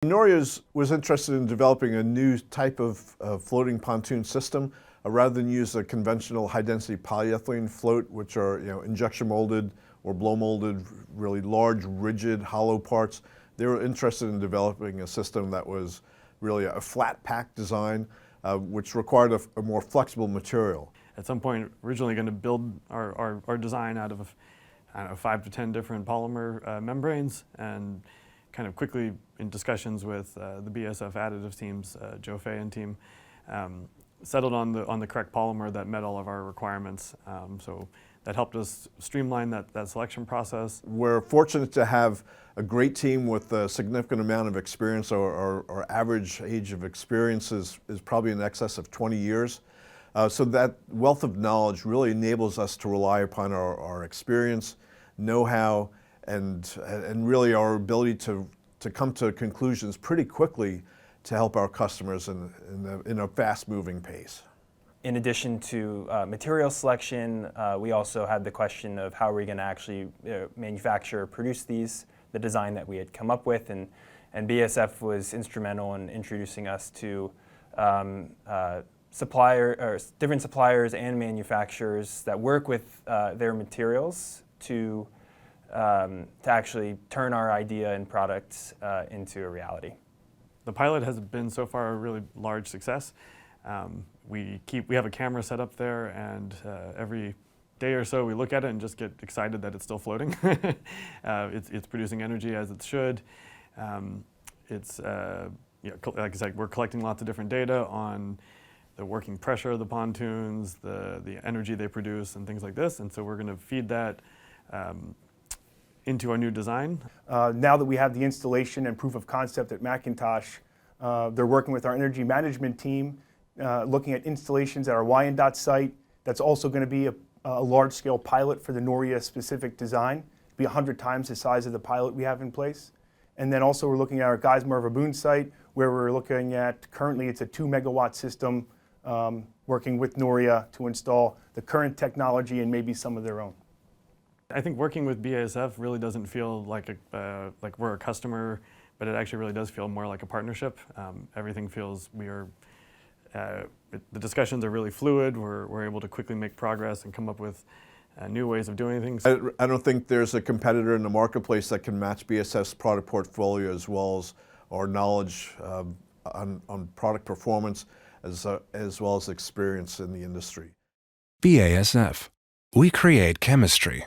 Noria was interested in developing a new type of floating pontoon system. Rather than use a conventional high-density polyethylene float, which are injection molded or blow molded, really large, rigid, hollow parts, they were interested in developing a system that was really a flat pack design, which required a more flexible material. At some point, originally going to build our design out of, I don't know, 5 to 10 different polymer membranes, and kind of quickly in discussions with the BASF additives teams, Joe Fay and team, settled on the correct polymer that met all of our requirements. So that helped us streamline that selection process. We're fortunate to have a great team with a significant amount of experience. Our average age of experience is probably in excess of 20 years. So that wealth of knowledge really enables us to rely upon our experience, know-how, and really our ability to come to conclusions pretty quickly to help our customers in a fast-moving pace. In addition to material selection, we also had the question of how are we going to actually manufacture or produce these, the design that we had come up with, and BASF was instrumental in introducing us to different suppliers and manufacturers that work with their materials to actually turn our idea and products into a reality. The pilot has been so far a really large success. We have a camera set up there, and every day or so we look at it and just get excited that it's still floating. It's producing energy as it should. Like I said, we're collecting lots of different data on the working pressure of the pontoons, the energy they produce, and things like this. And so we're going to feed that into our new design. Now that we have the installation and proof of concept at Macintosh, they're working with our energy management team, looking at installations at our Wyandotte site. That's also going to be a large-scale pilot for the Noria specific design. It'll be 100 times the size of the pilot we have in place. And then also we're looking at our Geismar Verbund site, where we're looking at, currently it's a 2-megawatt system, working with Noria to install the current technology and maybe some of their own. I think working with BASF really doesn't feel like we're a customer, but it actually really does feel more like a partnership. Everything feels the discussions are really fluid. We're able to quickly make progress and come up with new ways of doing things. I don't think there's a competitor in the marketplace that can match BASF's product portfolio, as well as our knowledge on product performance, as well as experience in the industry. BASF. We create chemistry.